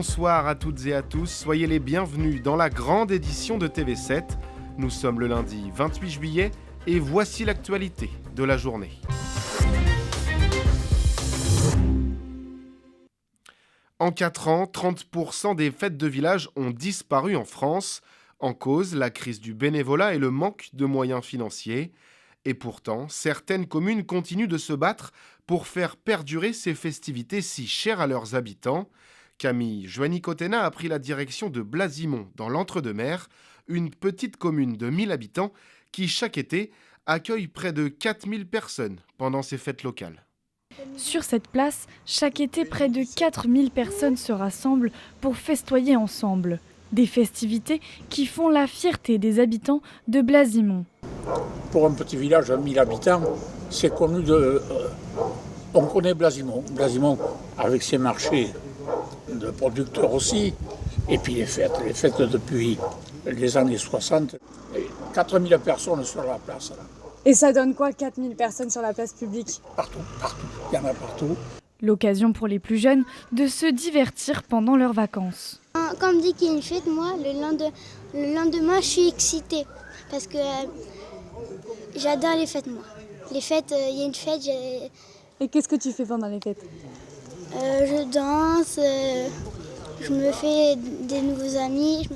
Bonsoir à toutes et à tous, soyez les bienvenus dans la grande édition de TV7. Nous sommes le lundi 28 juillet et voici l'actualité de la journée. En 4 ans, 30% des fêtes de village ont disparu en France. En cause, la crise du bénévolat et le manque de moyens financiers. Et pourtant, certaines communes continuent de se battre pour faire perdurer ces festivités si chères à leurs habitants. Camille Joanny-Cotena a pris la direction de Blasimont, dans l'Entre-deux-Mers, une petite commune de 1000 habitants qui, chaque été, accueille près de 4000 personnes pendant ces fêtes locales. Sur cette place, chaque été, près de 4000 personnes se rassemblent pour festoyer ensemble. Des festivités qui font la fierté des habitants de Blasimont. Pour un petit village de 1000 habitants, c'est connu on connaît Blasimont. Blasimont avec ses marchés de producteurs aussi. Et puis les fêtes depuis les années 60. 4000 personnes sur la place. Là. Et ça donne quoi, 4000 personnes sur la place publique ? Partout. Il y en a partout. L'occasion pour les plus jeunes de se divertir pendant leurs vacances. Quand on me dit qu'il y a une fête, moi, le lendemain, je suis excitée. Parce que j'adore les fêtes, moi. Les fêtes, il y a une fête. Et qu'est-ce que tu fais pendant les fêtes ? Je danse, je me fais des nouveaux amis.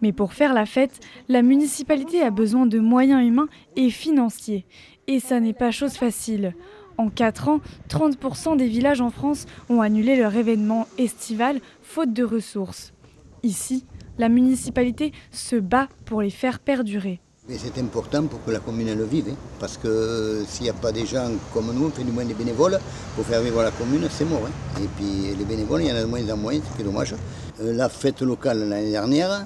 Mais pour faire la fête, la municipalité a besoin de moyens humains et financiers. Et ça n'est pas chose facile. En 4 ans, 30% des villages en France ont annulé leur événement estival faute de ressources. Ici, la municipalité se bat pour les faire perdurer. Et c'est important pour que la commune le vive, parce que s'il n'y a pas des gens comme nous, on fait du moins des bénévoles, pour faire vivre la commune, c'est mort. Et puis les bénévoles, il y en a de moins en moins, c'est dommage. La fête locale l'année dernière,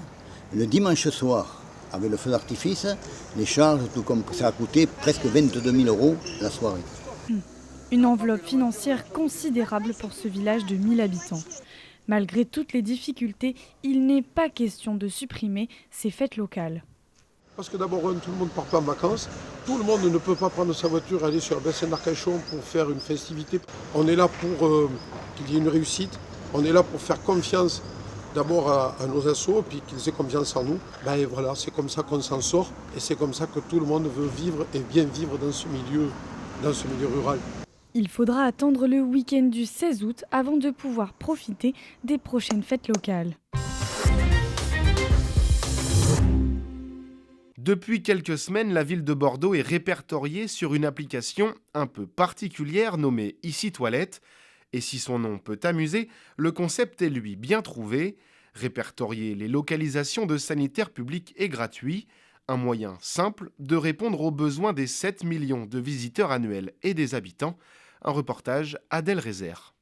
le dimanche soir, avec le feu d'artifice, les charges, tout comme ça a coûté presque 22 000 € la soirée. Une enveloppe financière considérable pour ce village de 1000 habitants. Malgré toutes les difficultés, il n'est pas question de supprimer ces fêtes locales. Parce que d'abord, tout le monde ne part pas en vacances. Tout le monde ne peut pas prendre sa voiture et aller sur le bassin d'Arcachon pour faire une festivité. On est là pour qu'il y ait une réussite. On est là pour faire confiance d'abord à nos assos, puis qu'ils aient confiance en nous. Et voilà, c'est comme ça qu'on s'en sort. Et c'est comme ça que tout le monde veut vivre et bien vivre dans ce milieu rural. Il faudra attendre le week-end du 16 août avant de pouvoir profiter des prochaines fêtes locales. Depuis quelques semaines, la ville de Bordeaux est répertoriée sur une application un peu particulière nommée Ici Toilette. Et si son nom peut amuser, le concept est lui bien trouvé. Répertorier les localisations de sanitaires publics et gratuits, un moyen simple de répondre aux besoins des 7 millions de visiteurs annuels et des habitants. Un reportage Adèle Rézère.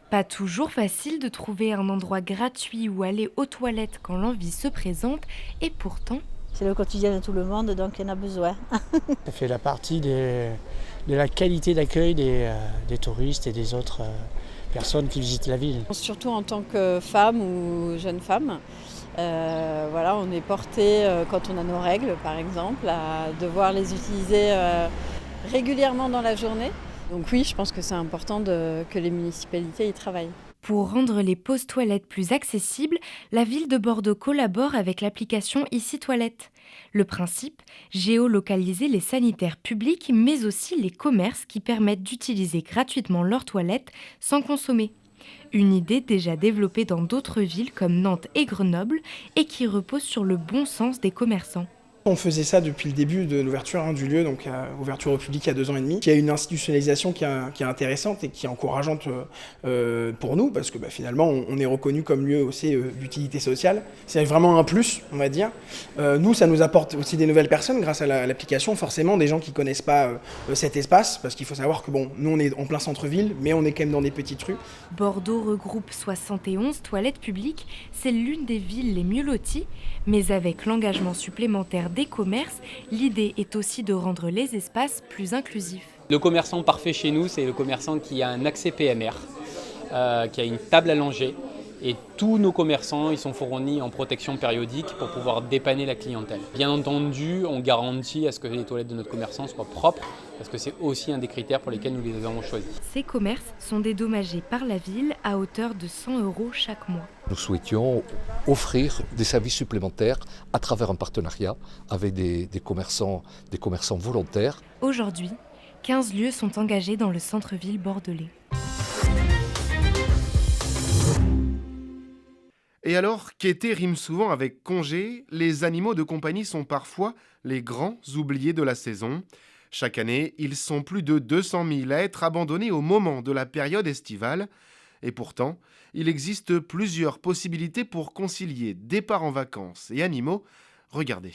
Pas toujours facile de trouver un endroit gratuit où aller aux toilettes quand l'envie se présente, et pourtant... C'est le quotidien de tout le monde, donc il y en a besoin. Ça fait la partie de la qualité d'accueil des touristes et des autres personnes qui visitent la ville. Surtout en tant que femme ou jeune femme, on est porté, quand on a nos règles par exemple, à devoir les utiliser régulièrement dans la journée. Donc oui, je pense que c'est important que les municipalités y travaillent. Pour rendre les pauses toilettes plus accessibles, la ville de Bordeaux collabore avec l'application Ici Toilette. Le principe, géolocaliser les sanitaires publics, mais aussi les commerces qui permettent d'utiliser gratuitement leurs toilettes sans consommer. Une idée déjà développée dans d'autres villes comme Nantes et Grenoble et qui repose sur le bon sens des commerçants. On faisait ça depuis le début de l'ouverture du lieu, donc ouverture au public il y a 2 ans et demi. Il y a une institutionnalisation qui est intéressante et qui est encourageante pour nous, parce que finalement on est reconnu comme lieu aussi d'utilité sociale. C'est vraiment un plus, on va dire. Nous, ça nous apporte aussi des nouvelles personnes grâce à l'application, forcément des gens qui ne connaissent pas cet espace, parce qu'il faut savoir que nous on est en plein centre-ville, mais on est quand même dans des petites rues. Bordeaux regroupe 71 toilettes publiques, c'est l'une des villes les mieux loties, mais avec l'engagement supplémentaire des commerces, l'idée est aussi de rendre les espaces plus inclusifs. Le commerçant parfait chez nous, c'est le commerçant qui a un accès PMR, qui a une table allongée Et tous nos commerçants, ils sont fournis en protection périodique pour pouvoir dépanner la clientèle. Bien entendu, on garantit à ce que les toilettes de notre commerçant soient propres, parce que c'est aussi un des critères pour lesquels nous les avons choisis. Ces commerces sont dédommagés par la ville à hauteur de 100 € chaque mois. Nous souhaitions offrir des services supplémentaires à travers un partenariat avec des commerçants volontaires. Aujourd'hui, 15 lieux sont engagés dans le centre-ville bordelais. Et alors, quêter rime souvent avec congé, les animaux de compagnie sont parfois les grands oubliés de la saison. Chaque année, ils sont plus de 200 000 à être abandonnés au moment de la période estivale. Et pourtant, il existe plusieurs possibilités pour concilier départ en vacances et animaux. Regardez.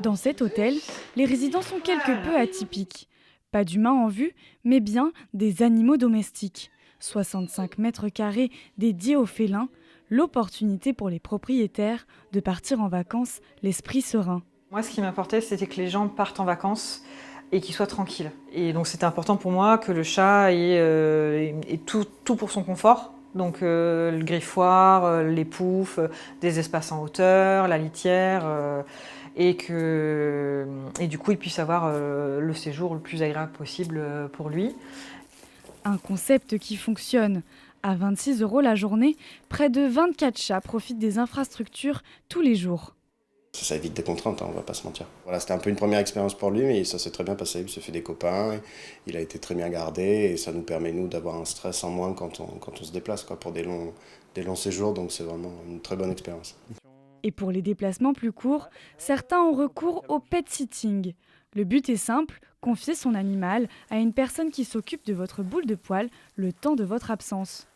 Dans cet hôtel, les résidents sont quelque peu atypiques. Pas d'humains en vue, mais bien des animaux domestiques. 65 mètres carrés dédiés aux félins, l'opportunité pour les propriétaires de partir en vacances l'esprit serein. Moi, ce qui m'importait, c'était que les gens partent en vacances et qu'ils soient tranquilles. Et donc, c'était important pour moi que le chat ait tout pour son confort. Donc, le griffoir, les poufs, des espaces en hauteur, la litière... Et du coup, il puisse avoir le séjour le plus agréable possible pour lui. Un concept qui fonctionne. À 26 € la journée, près de 24 chats profitent des infrastructures tous les jours. Ça évite des contraintes, on va pas se mentir. Voilà, c'était un peu une première expérience pour lui, mais ça s'est très bien passé. Il se fait des copains, il a été très bien gardé et ça nous permet, nous, d'avoir un stress en moins quand on se déplace pour des longs séjours. Donc c'est vraiment une très bonne expérience. Et pour les déplacements plus courts, certains ont recours au pet-sitting. Le but est simple, confier son animal à une personne qui s'occupe de votre boule de poil le temps de votre absence.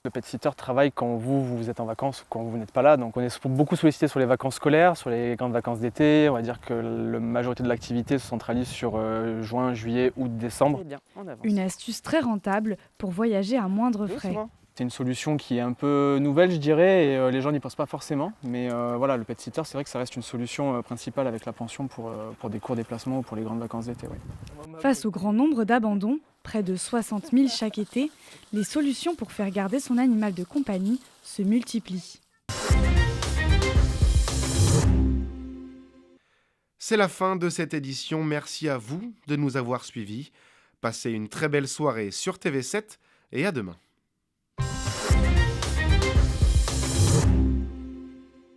Le pet-sitter travaille quand vous êtes en vacances ou quand vous n'êtes pas là. Donc on est beaucoup sollicité sur les vacances scolaires, sur les grandes vacances d'été. On va dire que la majorité de l'activité se centralise sur juin, juillet, août, décembre. Une astuce très rentable pour voyager à moindre frais. C'est une solution qui est un peu nouvelle, je dirais, et les gens n'y pensent pas forcément. Mais voilà, le pet-sitter, c'est vrai que ça reste une solution principale avec la pension pour des courts déplacements ou pour les grandes vacances d'été. Oui. Face au grand nombre d'abandons, près de 60 000 chaque été, les solutions pour faire garder son animal de compagnie se multiplient. C'est la fin de cette édition. Merci à vous de nous avoir suivis. Passez une très belle soirée sur TV7 et à demain.